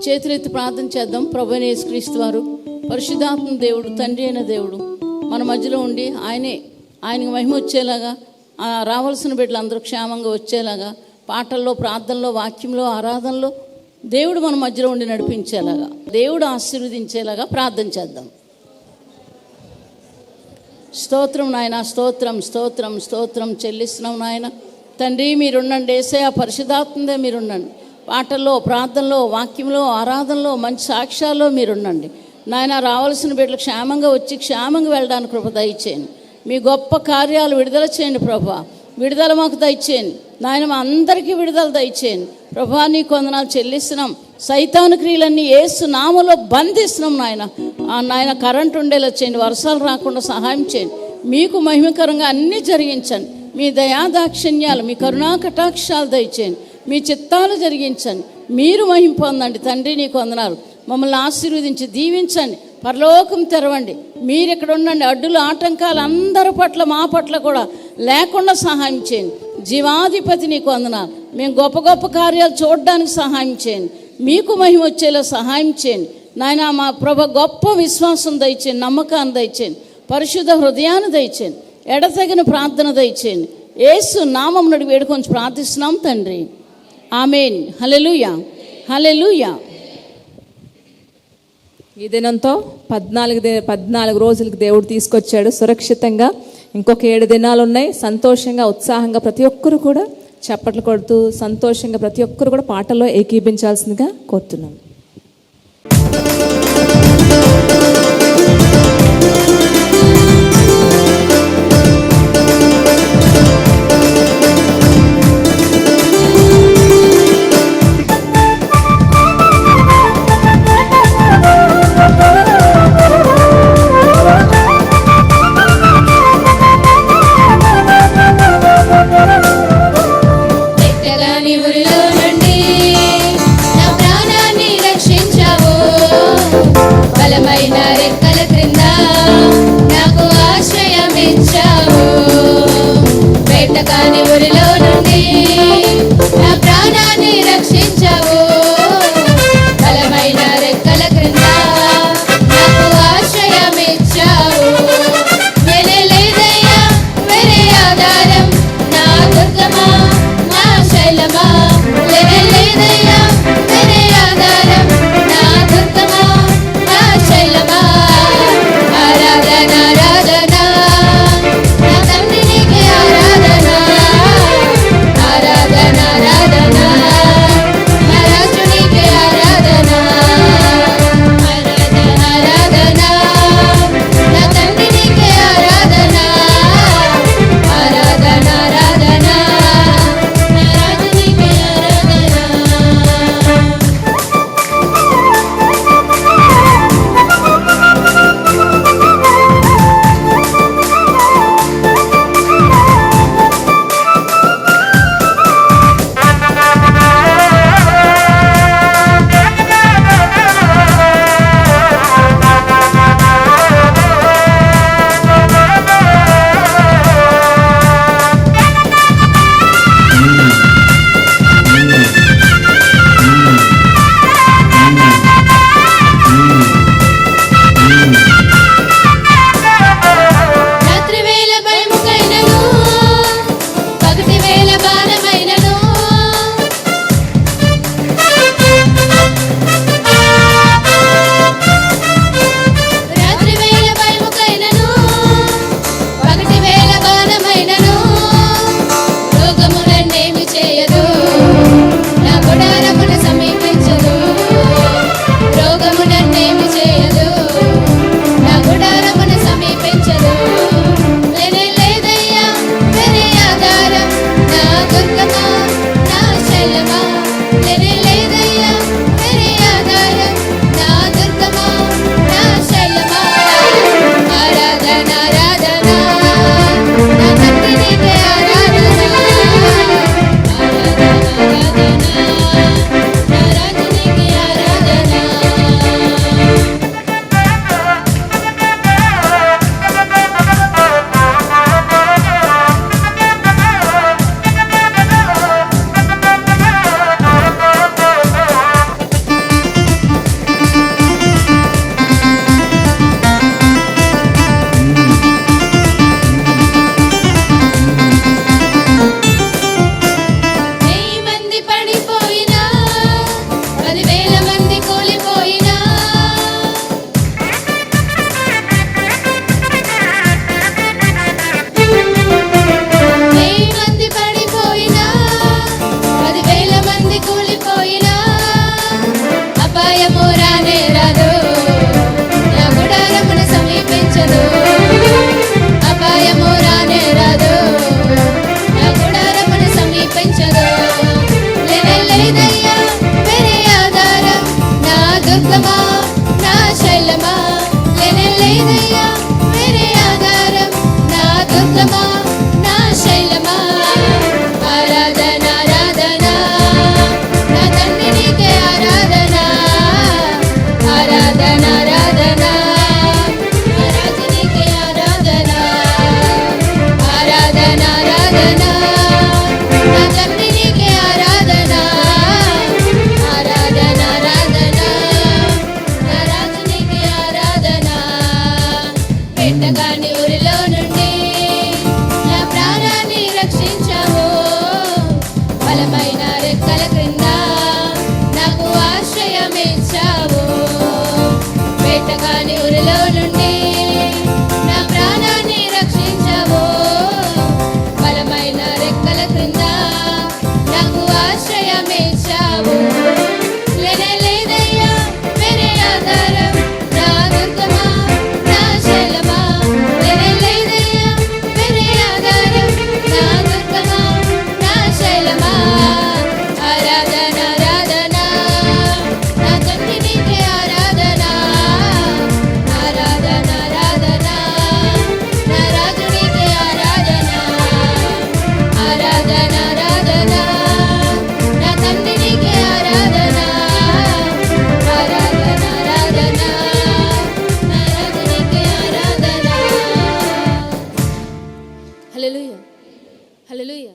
చేతులెత్తి ప్రార్థన చేద్దాం. ప్రభువైన యేసుక్రీస్తు వారు పరిశుద్ధాత్మ దేవుడు, తండ్రి అయిన దేవుడు మన మధ్యలో ఉండి ఆయనకి మహిమ వచ్చేలాగా, రావాల్సిన బిడ్డలు అందరూ క్షేమంగా వచ్చేలాగా, పాటల్లో, ప్రార్థనలో, వాక్యంలో, ఆరాధనలో దేవుడు మన మధ్యలో ఉండి నడిపించేలాగా, దేవుడు ఆశీర్వదించేలాగా ప్రార్థన చేద్దాం. స్తోత్రం నాయన, స్తోత్రం స్తోత్రం స్తోత్రం చెల్లిస్తున్నాం నాయన. తండ్రి మీరుండండి, యేసయ్య పరిశుద్ధాత్మదే మీరుండండి. పాటల్లో, ప్రార్థనలో, వాక్యంలో, ఆరాధనలో, మంచి సాక్ష్యాల్లో మీరుండండి నాయన. రావాల్సిన బిడ్డలు క్షేమంగా వచ్చి క్షేమంగా వెళ్ళడానికి కృప దయచేయండి. మీ గొప్ప కార్యాలు విడుదల చేయండి ప్రభా. విడుదల మాకు దయచేయండి నాయన, మా అందరికీ విడుదల దయచేయండి ప్రభా. నీ వందనాలు చెల్లిస్తున్నాం. సైతాను క్రియలన్నీ యేసు నామములో బంధిస్తున్నాం నాయన. నాయన కరెంట్ ఉండేలా చేయండి, వర్షాలు రాకుండా సహాయం చేయండి. మీకు మహిమకరంగా అన్నీ జరిగించండి. మీ దయాదాక్షిణ్యాలు, మీ కరుణా కటాక్షాలు దయచేయండి. మీ చిత్తాలు జరిగించండి. మీరు మహిమ పొందండి తండ్రి. నీకు వందనాలు. మమ్మల్ని ఆశీర్వదించి దీవించండి. పరలోకం తెరవండి. మీరు ఇక్కడ ఉండండి. అడ్డులు, ఆటంకాలు అందరి పట్ల, మా పట్ల కూడా లేకుండా సహాయం చేయండి. జీవాధిపతి నీకు వందనాలు. మేము గొప్ప గొప్ప కార్యాలు చూడడానికి సహాయం చేయండి. మీకు మహిమ వచ్చేలా సహాయం చేయండి నాయన. మా ప్రభు గొప్ప విశ్వాసం దయచేయండి, నమ్మకాన్ని దయచేయండి, పరిశుద్ధ హృదయాన్ని దయచేయండి, ఎడతగిన ప్రార్థన దయచేయండి. యేసు నామం నడిగి వేడుకొని ప్రార్థిస్తున్నాం తండ్రి. ఆమేన్. హల్లెలూయా, హల్లెలూయా. ఈ దినంతో 14 రోజులకి దేవుడు తీసుకొచ్చాడు సురక్షితంగా. ఇంకొక 7 దినాలు ఉన్నాయి. సంతోషంగా, ఉత్సాహంగా ప్రతి ఒక్కరు కూడా చప్పట్లు కొడుతూ సంతోషంగా ప్రతి ఒక్కరు కూడా పాటలో ఏకీభించాల్సిందిగా కోరుతున్నాం. బలమైన రెక్కల క్రింద నాకు ఆశ్రయం ఇచ్చావు. వేటకాని ఊరిలో నుండి నా ప్రాణాన్ని రక్షించావు. బలమైన రెక్కల క్రింద నాకు ఆశ్రయం ఇచ్చావు. వేరే లేదయ్యా వేరే ఆధారం, నా దుర్గమా, నా శైలమా. వేరే లేదయ్యా వేరే ఆధారం, నా దుర్గమా, ఆరాధన ఆరాధన నా తండ్రి నీకే ఆరాధన. ఆరాధన ఆరాధన నా రాజు నీకే ఆరాధన. ఆరాధన ఆరాధన నా తండ్రి నీకే ఆరాధన. ఆరాధన ఆరాధన నా రాజు నీకే ఆరాధన. వచ్చావు లేనే లేదయ్యా వేరే ఆధారం నా దుర్గమా నా శైలమా లేనే లేదయ్యా వేరే ఆధారం నా దుర్గమా నా శైలమా ఆరాధన ఆరాధన నా తండ్రి నీకే ఆరాధన ఆరాధన ఆరాధన నా రాజు నీకే ఆరాధన ఆరాధన ఆరాధన నా తండ్రి నీకే ఆరాధన ఆరాధన ఆరాధన నా రాజు నీకే ఆరాధన హల్లెలూయా హల్లెలూయా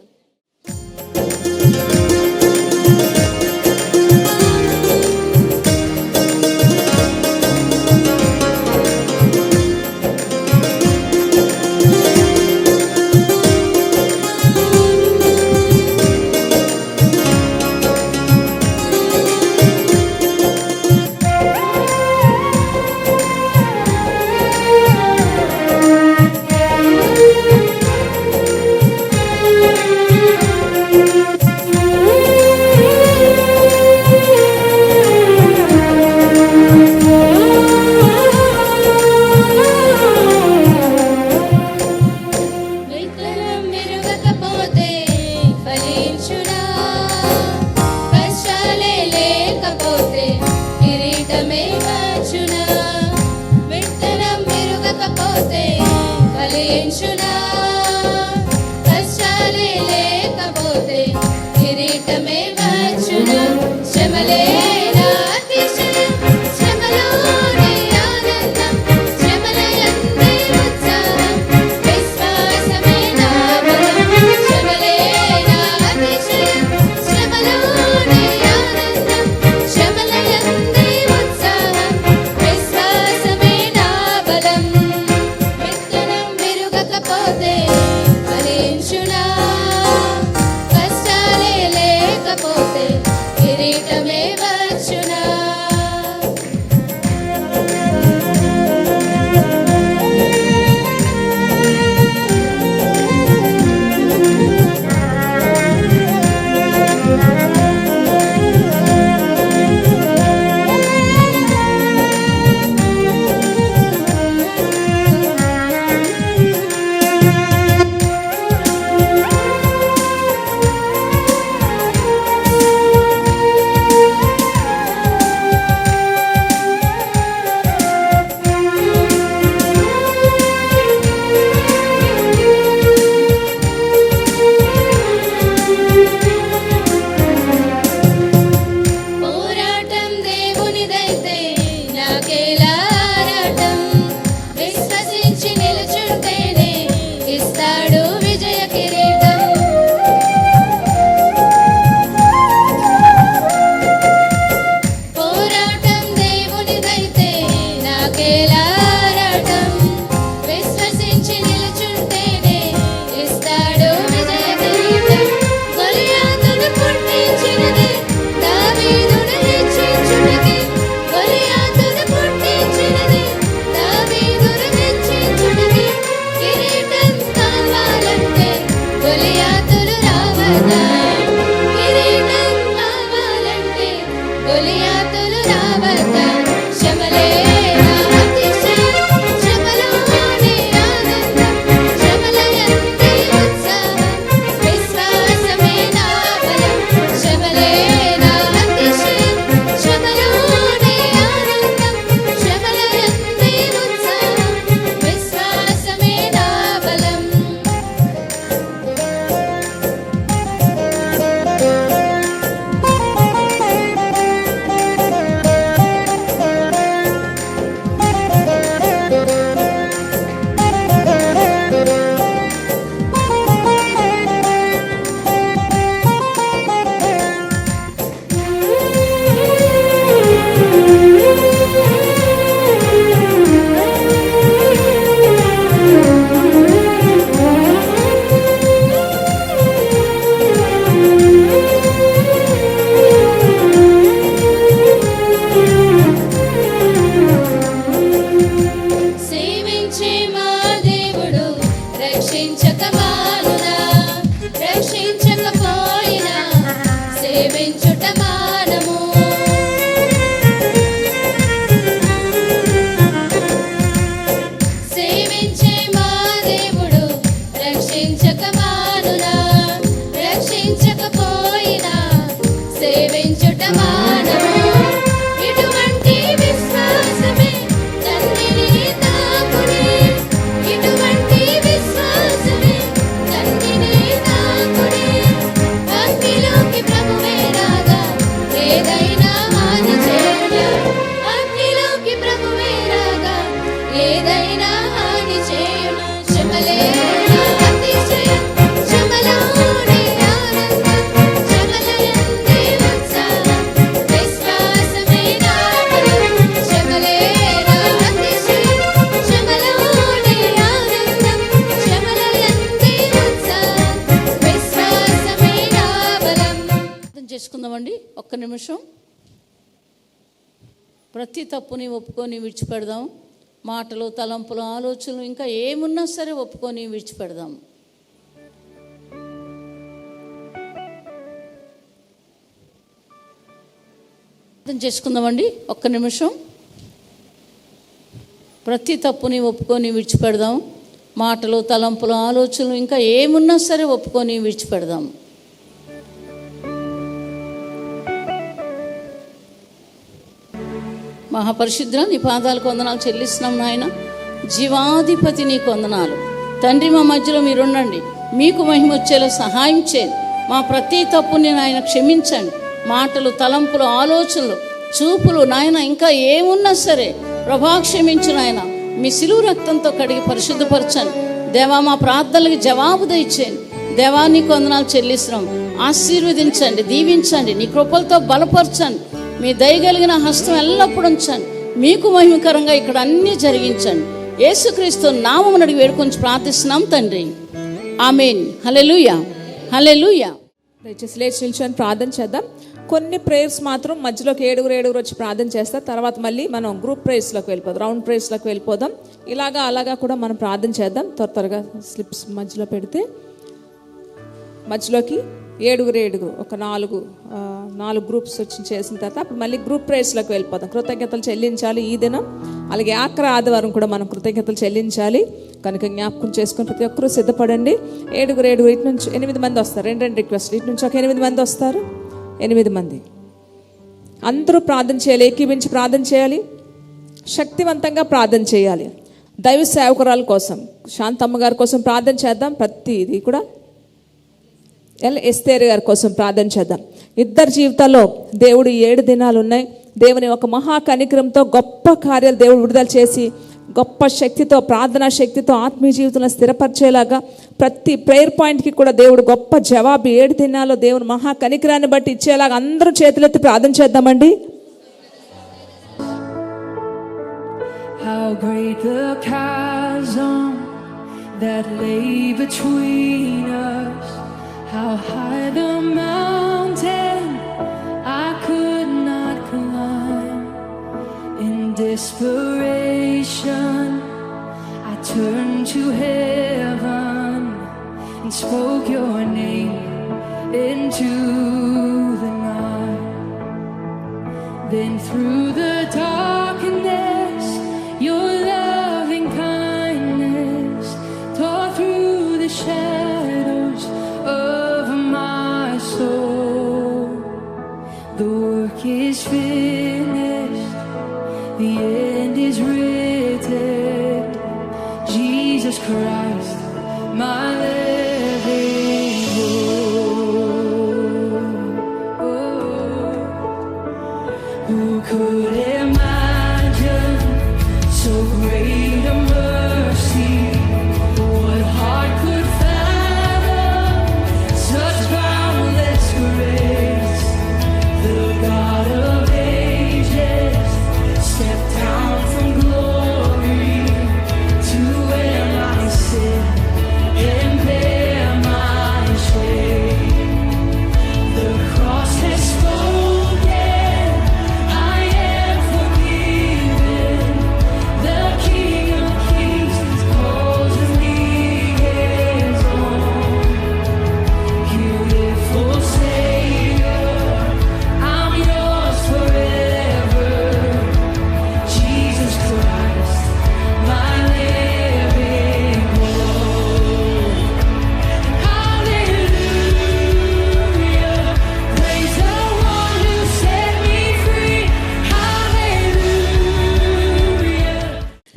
విత్తనం మెరుగకపోతే ఫలించునా కష్టాలే లేకపోతే కిరీటమే వచ్చునా విత్తనం మెరుగకపోతే ఫలించునా కష్టాలే లేకపోతే కిరీటమే వచ్చునా శ్రమలే నా అతిశయం శ్రమలోనే ఆనందం శ్రమలయందే ఉత్సాహం విశ్వాసమే నా బలం శ్రమలే నా అతిశయం శ్రమలోనే ఆనందం శ్రమలయందే ఉత్సాహం విశ్వాసమే నా బలం విత్తనం విరుగకపోతే ఫలించునా కష్టాలే లేకపోతే కిరీటమే వచ్చునా ప్రమాణము. ఇటువంటి విశ్వాసమే తండ్రిని తాకునే. ఇటువంటి విశ్వాసమే తండ్రిని తాకునే. అగ్నిలోకి ప్రభువే రాగా ఏదైనా హాని చేయును. అగ్నిలోకి ప్రభువే రాగా ఏదైనా హాని చేయును. శ్రమలే నా అతిశయం, శ్రమలోనే ఆనందం, శ్రమలయందే ఉత్సాహం, విశ్వాసమే నా బలం. శ్రమలే నా అతిశయం, శ్రమలోనే ఆనందం, శ్రమలయందే ఉత్సాహం, విశ్వాసమే నా బలం. అర్థం చేసుకుందామండి ఒక్క నిమిషం. ప్రతి తప్పుని ఒప్పుకొని విడిచిపెడదాం. మాటలు, తలంపులు, ఆలోచనలు ఇంకా ఏమున్నా సరే ఒప్పుకొని విడిచిపెడదాం. అర్థం చేసుకుందామండి ఒక్క నిమిషం. ప్రతి తప్పుని ఒప్పుకొని విడిచిపెడదాం. మాటలు, తలంపులు, ఆలోచనలు ఇంకా ఏమున్నా సరే ఒప్పుకొని విడిచిపెడదాం. మహాపరిశుద్ధ నీ పాదాలకు వందనాలు చెల్లిస్తున్నాం నాయన. జీవాధిపతి నీకు వందనాలు తండ్రి. మా మధ్యలో మీరుండండి, మీకు మహిమ వచ్చేలా సహాయం చేయండి. మా ప్రతి తప్పుని నాయన క్షమించండి. మాటలు, తలంపులు, ఆలోచనలు, చూపులు నాయన ఇంకా ఏమున్నా సరే ప్రభా క్షమించు నాయన. మీ సిలువ రక్తంతో కడిగి పరిశుద్ధపరచండి దేవా. మా ప్రార్థనలకు జవాబు దయచేయండి దేవా. నీకు వందనాలు చెల్లిస్తున్నాం. ఆశీర్వదించండి, దీవించండి, నీ కృపలతో బలపరచండి. మీ దయగలిగిన హస్తం ఎల్లప్పుడూ ఉంచండి. మీకు మహిమకరంగా ఇక్కడ అన్నీ జరిగించండి. యేసుక్రీస్తు నామమున అడిగి వేడుకొని ప్రార్థిస్తున్నాం తండ్రి. ఆమేన్. హల్లెలూయా, హల్లెలూయా. దయచేసి లేచి నిల్చొని ప్రార్థన చేద్దాం. కొన్ని ప్రేయర్స్ మాత్రం మధ్యలోకి ఏడుగురు వచ్చి ప్రార్థన చేస్తారు. తర్వాత మళ్ళీ మనం గ్రూప్ ప్రేయర్స్లోకి వెళ్ళిపోదాం, రౌండ్ ప్రేయర్స్లోకి వెళ్ళిపోదాం. అలాగా కూడా మనం ప్రార్థన చేద్దాం. త్వరగా స్లిప్స్ మధ్యలో పెడితే మధ్యలోకి ఏడుగురు ఒక నాలుగు గ్రూప్స్ వచ్చి చేసిన తర్వాత అప్పుడు మళ్ళీ గ్రూప్ ప్రేయర్స్లోకి వెళ్ళిపోతాం. కృతజ్ఞతలు చెల్లించాలి ఈ దినం. అలాగే ఆఖరి ఆదివారం కూడా మనం కృతజ్ఞతలు చెల్లించాలి కనుక జ్ఞాపకం చేసుకుని ప్రతి ఒక్కరూ సిద్ధపడండి. ఏడుగురు ఇటు నుంచి 8 మంది వస్తారు. రెండు రిక్వెస్ట్. ఇటు నుంచి ఒక 8 మంది వస్తారు. 8 మంది అందరూ ప్రార్థన చేయాలి. ఏకీభించి ప్రార్థన చేయాలి. శక్తివంతంగా ప్రార్థన చేయాలి. దైవ సేవకురాల కోసం, శాంతమ్మ గారి కోసం ప్రార్థన చేద్దాం. ప్రతిది కూడా ఎస్తేరు గారి కోసం ప్రార్థన చేద్దాం. ఇద్దరి జీవితాల్లో దేవుడు 7 దినాలు ఉన్నాయి. దేవుని ఒక మహా కనికరంతో గొప్ప కార్యాలు దేవుడు విడుదల చేసి గొప్ప శక్తితో, ప్రార్థనా శక్తితో ఆత్మీయ జీవితంలో స్థిరపరిచేలాగా ప్రతి ప్రేయర్ పాయింట్కి కూడా దేవుడు గొప్ప జవాబు 7 దినాల్లో దేవుని మహా కనికరాన్ని బట్టి ఇచ్చేలాగా అందరూ చేతులెత్తి ప్రార్థన చేద్దామండి. How great the chasm that lay between us. How high the mountain I could not climb. In desperation I turned to heaven and spoke your name into the night. Then through the darkness your loving kindness tore through the shadows of my soul. The work is finished, the end is written. Jesus Christ, my living hope. Oh, who could imagine so great a mercy? What heart could fathom such boundless grace? The God of ages stepped down from glory to wear my sin and bear my shame. The cross has spoken, I am forgiven. The King of Kings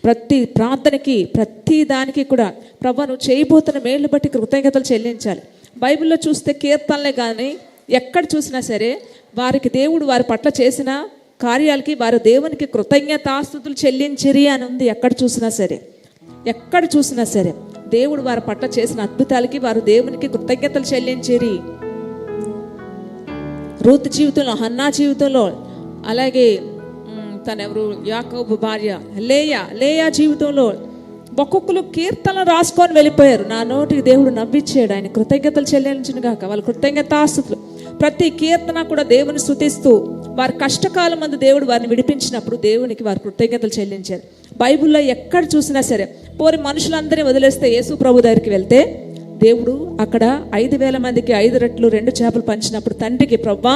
ప్రతి ప్రార్థనకి, ప్రతి దానికి కూడా ప్రభా నువ్వు చేయబోతున్న మేలు బట్టి కృతజ్ఞతలు చెల్లించాలి. బైబిల్లో చూస్తే కీర్తనలే కానీ ఎక్కడ చూసినా సరే వారికి దేవుడు వారి పట్ల చేసిన కార్యాలకి వారు దేవునికి కృతజ్ఞతాస్తుతులు చెల్లించిరి అని ఉంది. ఎక్కడ చూసినా సరే దేవుడు వారి పట్ల చేసిన అద్భుతాలకి వారు దేవునికి కృతజ్ఞతలు చెల్లించిరి. రూత్ జీవితంలో, హన్నా జీవితంలో, అలాగే తనెవరు యాకోబు భార్య లేయా జీవితంలో ఒక్కొక్కరు కీర్తనలు రాసుకొని వెళ్ళిపోయారు. నా నోటికి దేవుడు నవ్విచ్చాడు, ఆయన కృతజ్ఞతలు చెల్లించును గాక. వాళ్ళ కృతజ్ఞతాస్తుతులు ప్రతి కీర్తన కూడా దేవుని స్తుతిస్తూ వారి కష్టకాలం మందు దేవుడు వారిని విడిపించినప్పుడు దేవునికి వారు కృతజ్ఞతలు చెల్లించారు. బైబిల్లో ఎక్కడ చూసినా సరే పోరి మనుషులందరినీ వదిలేస్తే యేసు ప్రభు దగ్గరికి వెళ్తే దేవుడు అక్కడ 5,000 మందికి 5 రెట్లు 2 చేపలు పంచినప్పుడు తండ్రికి, ప్రభువా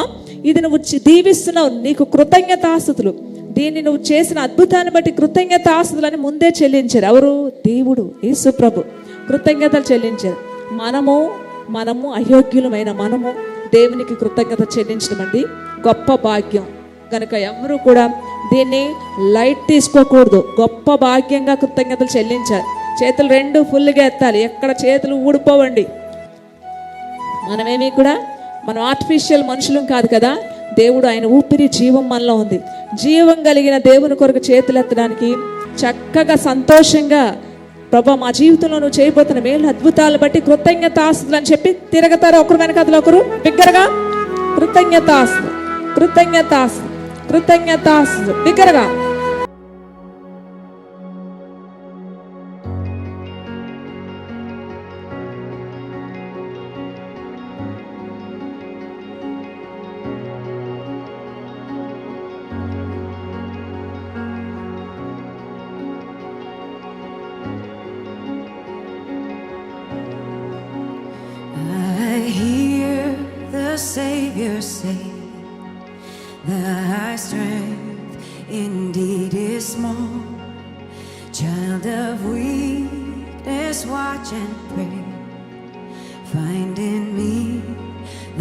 ఇది నువ్వు దీవిస్తున్నావు, నీకు కృతజ్ఞతాస్తుతులు, దీన్ని నువ్వు చేసిన అద్భుతాన్ని బట్టి కృతజ్ఞతాస్తుతులని ముందే చెల్లించారు. ఎవరు? దేవుడు, యేసు ప్రభు కృతజ్ఞతలు చెల్లించారు. మనము అయోగ్యులమైన మనము దేవునికి కృతజ్ఞత చెల్లించడం అండి గొప్ప భాగ్యం. కనుక ఎవరు కూడా దీన్ని లైట్ తీసుకోకూడదు. గొప్ప భాగ్యంగా కృతజ్ఞతలు చెల్లించాలి. చేతులు 2 ఫుల్గా ఎత్తాలి, ఎక్కడ చేతులు ఊడిపోవండి. మనం ఆర్టిఫిషియల్ మనుషులం కాదు కదా. దేవుడు ఆయన ఊపిరి జీవం మనలో ఉంది. జీవం కలిగిన దేవుని కొరకు చేతులు ఎత్తడానికి చక్కగా సంతోషంగా ప్రభా మా జీవితంలో నువ్వు చేయబోతున్న మేలు అద్భుతాలు బట్టి కృతజ్ఞతాస్తుతులు అని చెప్పి తిరగతారు ఒకరు వెనకాల ఒకరు బిగ్గరగా కృతజ్ఞతాస్తుతులు బిగ్గరగా. I hear the Savior say, thy strength indeed is small. Child of weakness, watch and pray. Find in me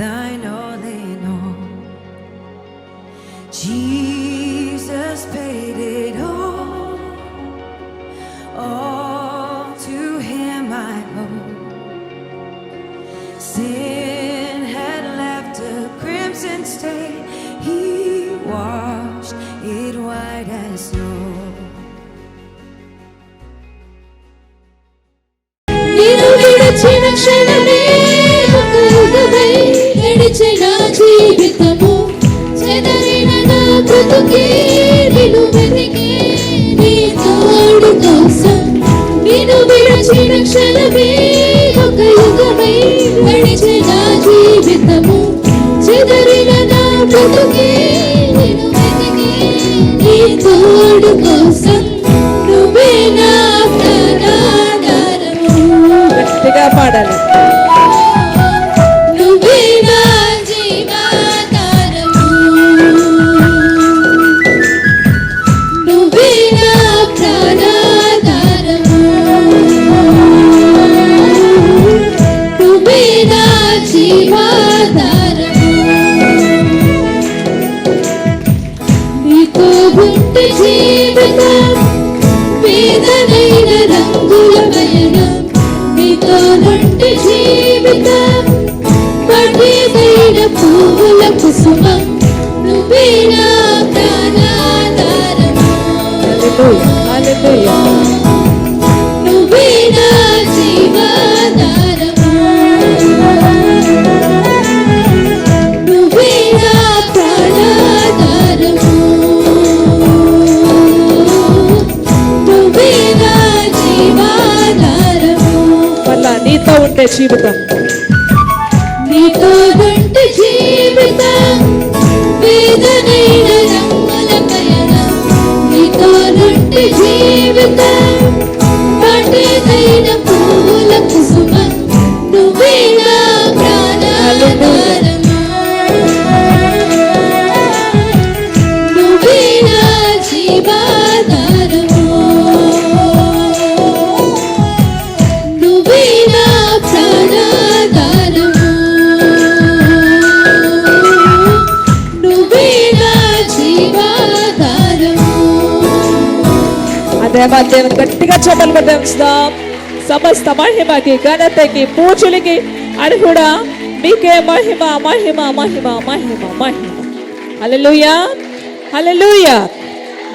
thine all in all. Jesus paid it all to him I owe. Sin had left a crimson stain, he washed it white as snow. నేను విడిచిన క్షణమే ఒక యుగమై గడిచిన జీవితము చెదరిన నా బ్రతుకే నిన్ను వెతికే నీ తోడు కోసం. నేను విడిచిన క్షణమే ఒక యుగమై గడిచిన జీవితము చెదరిన నా బ్రతుకే నిన్ను వెతికే నీ తోడు కోసం. నువ్వే నా ప్రాణాధారము, గట్టిగా పాడాలి. నువ్వే నా జీవాధారము, నువ్వే నా ప్రాణాధారము, నువ్వే నా జీవాధారము. నీతో ఉంటే జీవితం వేదనైన రంగుల పయనం, నీతో నుండి జీవితం పటిదైన పువ్వుల కుసుమం. నువ్వే నా ప్రాణాధారము, హల్లెలూయా. నువ్వే నా జీవాధారము, నువ్వే నా ప్రాణాధారము, నువ్వే నా జీవాధారము. మళ్ళా నీతో ఉంటే జీవితం, నీతో ఉంటే జీవితం వేదనైన రంగుల పయనం, నీతో ఉంటే జీవితం పటిదైన పువ్వుల కుసుమం. నువ్వే నా ప్రాణాధారము, నువ్వే నా జీవాధారము, నువ్వే నా ప్రాణాధారము. దేవదేవుని గట్టిగా చప్పట్లు కొట్టి ఉంచుదాం. సమస్త మహిమకి ఘనతకి పూజలకి అర్హుడా మీకే మహిమ మహిమ మహిమ మహిమ మహిమ. హల్లెలూయా హల్లెలూయా.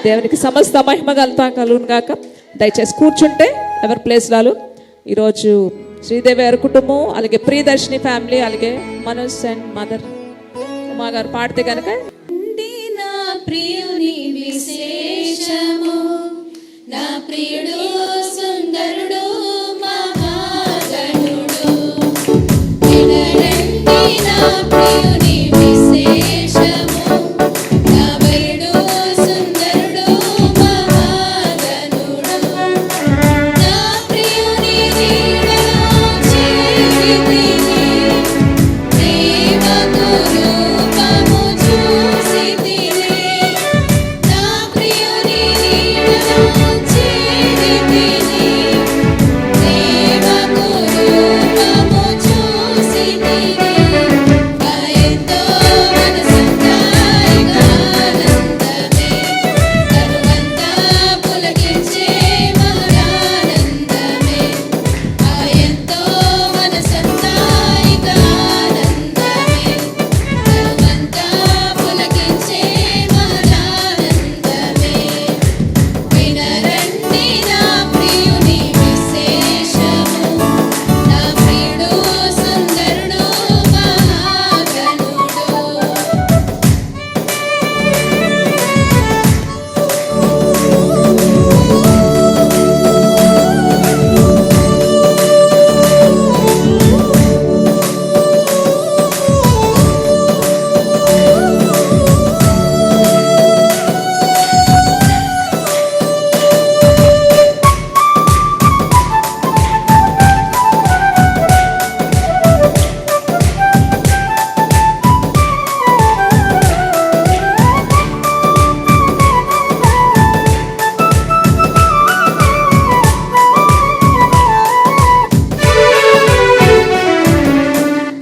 దేవునికి సమస్త మహిమ కలుగును గాక. దయచేసి కూర్చుంటే ఎవరి ప్లేస్లాలు. ఈరోజు శ్రీదేవి గారి కుటుంబం, అలాగే ప్రియదర్శిని ఫ్యామిలీ, అలాగే మనోజ్ అండ్ మదర్ ఉమా గారు పాడితే కనుక నా ప్రియుని విశేషము, నా ప్రియుడు సుందరుడు మహాగణుడు, వినరండి నా ప్రియుని విశేషము, నా ప్రియుడు సుందరుడు మహాగణుడు, నా ప్రియుని నీడలో చేరితిని, ప్రేమకు రూపము చూసితిని, నా ప్రియుని నీడలో చేరితిని, ప్రేమకు రూపము చూసితిని, ఎంతో మనసంతా ఆనందమే, కనువంతా పులకించే మహదానందమే, ఎంతో మనసంతా ఆనందమే, కనువంతా పులకించే మహదానందమే, వినరండి నా ప్రియుని విశేషము, నా ప్రియుడు సుందరుడు మహాగణుడు.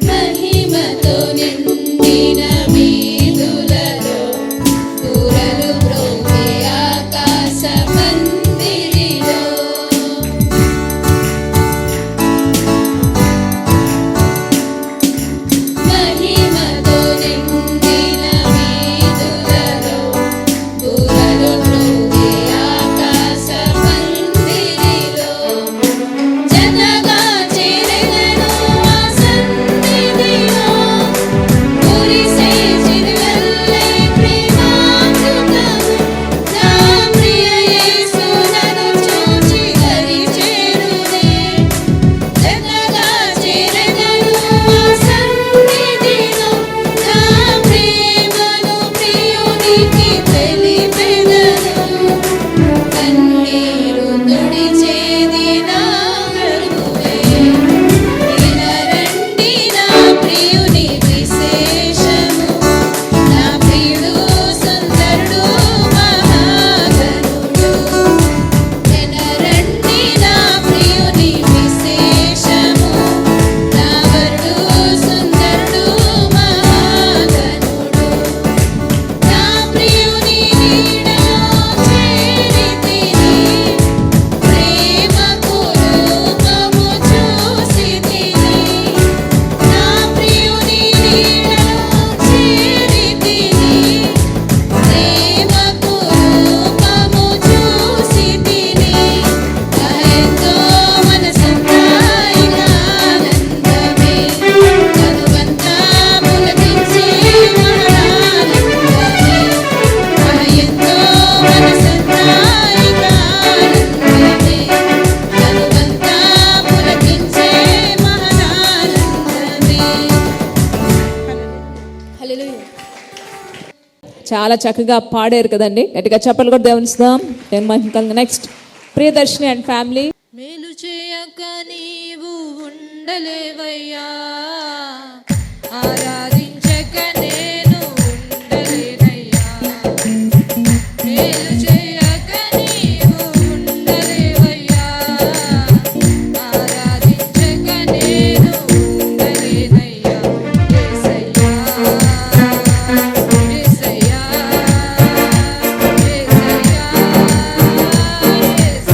మహిమతో నిండిన వీధులలో, దూరలు మ్రోగే ఆకాశ మందిరిలో, మహిమతో నిండిన వీధులలో, దూరలు మ్రోగే ఆకాశ మందిరిలో, జతగా చేరెదను ఆ సన్నిధిలో, కురిసే చిరువల్లే ప్రేమామృతము, నా ప్రియ యేసు నన్ను చూచి దరి చేరునే, జతగా చేరెదను ఆ సన్నిధిలో, నా ప్రేమను ప్రియునికి తెలిపెదను, కన్నీరు తుడిచేది నా ప్రభువే, వినరండి నా ప్రియుని విశేషము, నా ప్రియుడు సుందరుడు మహాగణుడు, వినరండి నా ప్రియుని విశేషము, నా వరుడు సుందరుడు మహాగణుడు, నా ప్రియుని నీడలో చేరితిని, ప్రేమకు రూపము చూసితిని, నా ప్రియుని నీడలో చేరితిని, ప్రేమకు రూపము చూసితిని, ఎంతో మనసంతా ఆనందమే, కనువంతా పులకించే మహదానందమే, ఎంతో మనసంతా ఆనందమే, కనువంతా పులకించే మహదానందమే. హల్లెలూయా. చాలా చక్కగా పాడారు కదండి. గట్టిగా చప్పట్లు కూడా దేవునిస్తాం. Next Priyadarshini and family. మేలు చేయక నీవు ఉండలేవయ్యా, ఆరాధించక నేను ఉండలేనయ్యా, మేలు చేయక నీవు ఉండలేవయ్యా, ఆరాధించక నేను ఉండలేనయ్యా, యేసయ్యా యేసయ్యా యేసయ్యా యేసయ్యా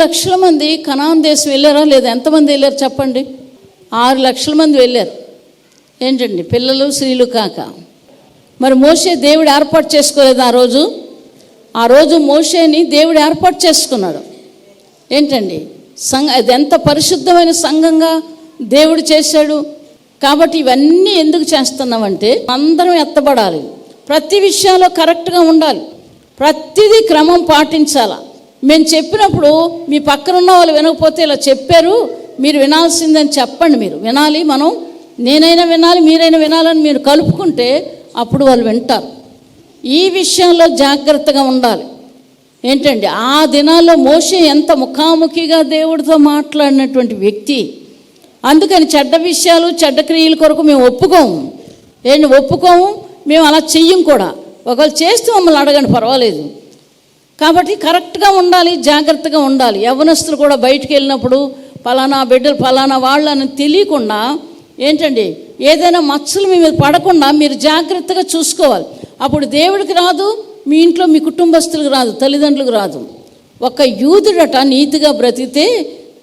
లక్షల మంది కనాన్ దేశం వెళ్ళారా లేదా? ఎంతమంది వెళ్ళారు చెప్పండి? 6 లక్షల మంది వెళ్ళారు. ఏంటండి, పిల్లలు స్త్రీలు కాక. మరి మోషే దేవుడు ఏర్పాటు చేసుకోలేదు ఆ రోజు మోషేని దేవుడు ఏర్పాటు చేసుకున్నాడు. ఏంటండి, అది ఎంత పరిశుద్ధమైన సంఘంగా దేవుడు చేశాడు. కాబట్టి ఇవన్నీ ఎందుకు చేస్తున్నామంటే అందరం ఎత్తబడాలి, ప్రతి విషయంలో కరెక్ట్గా ఉండాలి, ప్రతిదీ క్రమం పాటించాలా. మేము చెప్పినప్పుడు మీ పక్కన ఉన్న వాళ్ళు వినకపోతే ఇలా చెప్పారు మీరు వినాల్సిందని చెప్పండి. మీరు వినాలి, నేనైనా వినాలి, మీరైనా వినాలని మీరు కలుపుకుంటే అప్పుడు వాళ్ళు వింటారు. ఈ విషయంలో జాగ్రత్తగా ఉండాలి. ఏంటండి, ఆ దినాల్లో మోషే ఎంత ముఖాముఖిగా దేవుడితో మాట్లాడినటువంటి వ్యక్తి. అందుకని చెడ్డ విషయాలు చెడ్డ క్రియల కొరకు మేము ఒప్పుకోము. మేము అలా చెయ్యం కూడా. ఒకవేళ చేస్తే మమ్మల్ని అడగండి, పర్వాలేదు. కాబట్టి కరెక్ట్గా ఉండాలి, జాగ్రత్తగా ఉండాలి. యవ్వనస్తులు కూడా బయటికి వెళ్ళినప్పుడు పలానా బిడ్డలు పలానా వాళ్ళని తెలియకుండా ఏంటండి, ఏదైనా మచ్చలు మీ మీద పడకుండా మీరు జాగ్రత్తగా చూసుకోవాలి. అప్పుడు దేవుడికి రాదు, మీ ఇంట్లో మీ కుటుంబస్తులకు రాదు, తల్లిదండ్రులకు రాదు. ఒక యూదుడట నీతిగా బ్రతికితే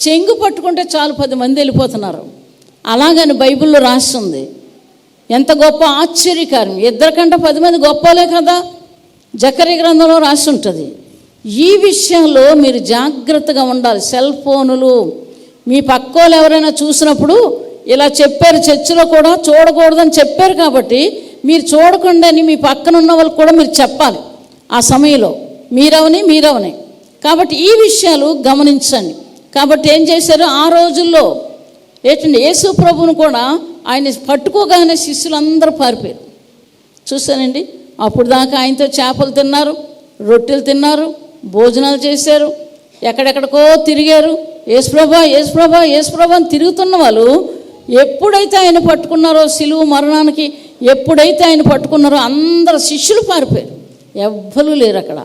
చెంగు పట్టుకుంటే చాలు 10 మంది వెళ్ళిపోతున్నారు. అలాగని బైబిల్లో రాస్తుంది. ఎంత గొప్ప ఆశ్చర్యకారం. 2 కంటే 10 మంది గొప్పలే కదా, జకర్యా గ్రంథంలో రాసి ఉంటుంది. ఈ విషయంలో మీరు జాగ్రత్తగా ఉండాలి. సెల్ ఫోనులు మీ పక్కోళ్ళు ఎవరైనా చూసినప్పుడు ఇలా చెప్పారు, చర్చిలో కూడా చూడకూడదని చెప్పారు కాబట్టి మీరు చూడకుండా మీ పక్కన ఉన్న వాళ్ళకి కూడా మీరు చెప్పాలి. ఆ సమయంలో మీరవని కాబట్టి ఈ విషయాలు గమనించండి. కాబట్టి ఏం చేశారు ఆ రోజుల్లో ఏంటండి, యేసు ప్రభువును కూడా ఆయన పట్టుకోగానే శిష్యులందరూ పారిపోయారు. చూసానండి, అప్పుడు దాకా ఆయనతో చేపలు తిన్నారు, రొట్టెలు తిన్నారు, భోజనాలు చేశారు, ఎక్కడెక్కడికో తిరిగారు. యేసుప్రభా అని తిరుగుతున్న వాళ్ళు ఎప్పుడైతే ఆయన పట్టుకున్నారో, సిలువ మరణానికి ఎప్పుడైతే ఆయన పట్టుకున్నారో అందరు శిష్యులు పారిపోయారు. ఎవ్వరూ లేరు అక్కడ.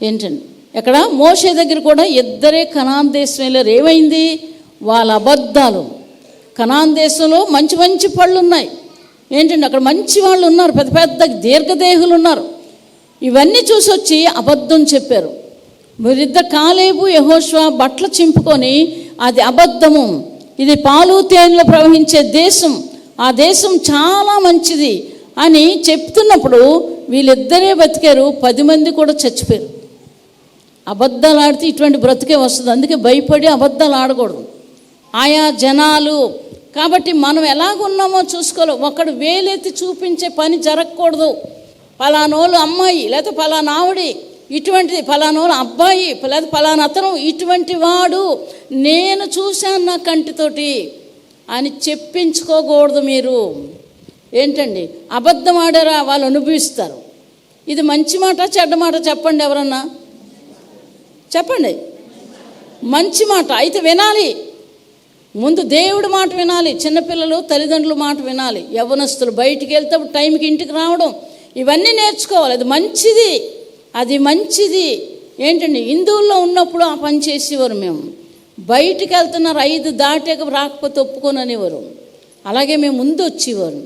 ఏంటండి, ఎక్కడ మోషే దగ్గర కూడా 2 కనాన్ దేశం వెళ్ళారు. ఏమైంది, వాళ్ళ అబద్ధాలు. కనాన్ దేశంలో మంచి మంచి పళ్ళు ఉన్నాయి. ఏంటండి, అక్కడ మంచి వాళ్ళు ఉన్నారు, పెద్ద పెద్ద దీర్ఘదేహులు ఉన్నారు. ఇవన్నీ చూసి వచ్చి అబద్ధం చెప్పారు. వీరిద్దరు కాలేబు యెహోషువ బట్టలు చింపుకొని అది అబద్ధము, ఇది పాలు తేనెలు ప్రవహించే దేశం, ఆ దేశం చాలా మంచిది అని చెప్తున్నప్పుడు వీళ్ళిద్దరే బతికారు, 10 మంది కూడా చచ్చిపోయారు. అబద్ధాలు ఆడితే ఇటువంటి బ్రతికే వస్తుంది. అందుకే భయపడి అబద్ధాలు ఆడకూడదు ఆయా జనాలు. కాబట్టి మనం ఎలాగున్నామో చూసుకోవాలి. ఒకడు వేలెత్తి చూపించే పని జరగకూడదు. ఫలానోళ్ళు అమ్మాయి లేకపోతే ఫలానా ఆవిడి ఇటువంటిది, ఫలానోళ్ళు అబ్బాయి లేదా ఫలానా అతను ఇటువంటి వాడు నేను చూశాను నా కంటితోటి అని చెప్పించుకోకూడదు. మీరు ఏంటండి, అబద్ధం ఆడారా వాళ్ళు అనుభవిస్తారు. ఇది మంచి మాట చెడ్డ మాట చెప్పండి, ఎవరన్నా చెప్పండి. మంచి మాట అయితే వినాలి. ముందు దేవుడి మాట వినాలి, చిన్నపిల్లలు తల్లిదండ్రుల మాట వినాలి, యవ్వనస్తులు బయటికి వెళ్తే టైంకి ఇంటికి రావడం, ఇవన్నీ నేర్చుకోవాలి. అది మంచిది. ఏంటండి, హిందువుల్లో ఉన్నప్పుడు ఆ పని చేసేవారు. మేము బయటికి వెళ్తున్నారు, 5 దాటాక రాకపోతే ఒప్పుకోననేవారు. అలాగే మేము ముందు వచ్చేవారు.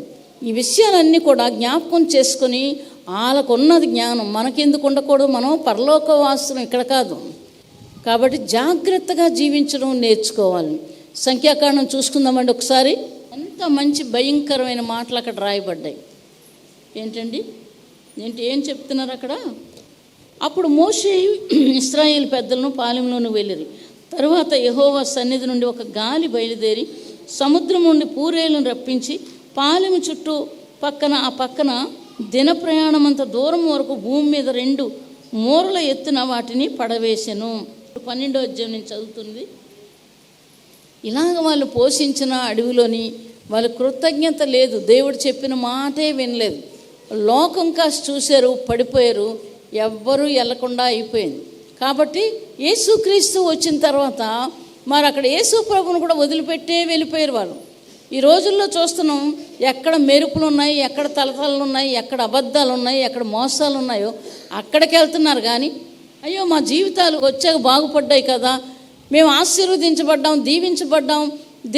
ఈ విషయాలన్నీ కూడా జ్ఞాపకం చేసుకొని వాళ్ళకున్నది జ్ఞానం మనకెందుకు ఉండకూడదు? మనం పరలోకవాసులం, ఇక్కడ కాదు. కాబట్టి జాగ్రత్తగా జీవించడం నేర్చుకోవాలి. సంఖ్యాకాండం చూసుకుందామండి ఒకసారి. ఎంత మంచి భయంకరమైన మాటలు అక్కడ రాయబడ్డాయి. ఏం చెప్తున్నారు అక్కడ? అప్పుడు మోషే ఇశ్రాయేలు పెద్దలను పాలెంలోకి వెళ్ళిరి. తరువాత యెహోవా సన్నిధి నుండి ఒక గాలి బయలుదేరి సముద్రం నుండి పూరేలను రప్పించి పాలెము చుట్టూ ఆ పక్కన దిన ప్రయాణమంత దూరం వరకు భూమి మీద 2 మూరల ఎత్తున వాటిని పడవేసెను. 12వ అధ్యాయం నుంచి చదువుతుంది. ఇలాగ వాళ్ళు పోషించిన అడవిలోని వాళ్ళ కృతజ్ఞత లేదు, దేవుడు చెప్పిన మాటే వినలేదు, లోకం కాస్త చూశారు, పడిపోయారు, ఎవ్వరూ వెళ్ళకుండా అయిపోయింది. కాబట్టి యేసుక్రీస్తు వచ్చిన తర్వాత మరి అక్కడ యేసు ప్రభువును కూడా వదిలిపెట్టే వెళ్ళిపోయారు వాళ్ళు. ఈ రోజుల్లో చూస్తున్నాం, ఎక్కడ మెరుపులు ఉన్నాయి, ఎక్కడ తలతలలు ఉన్నాయి, ఎక్కడ అబద్ధాలు ఉన్నాయి, ఎక్కడ మోసాలు ఉన్నాయో అక్కడికి వెళ్తున్నారు. కానీ అయ్యో మా జీవితాలు వచ్చాక బాగుపడ్డాయి కదా, మేము ఆశీర్వదించబడ్డాం, దీవించబడ్డాం,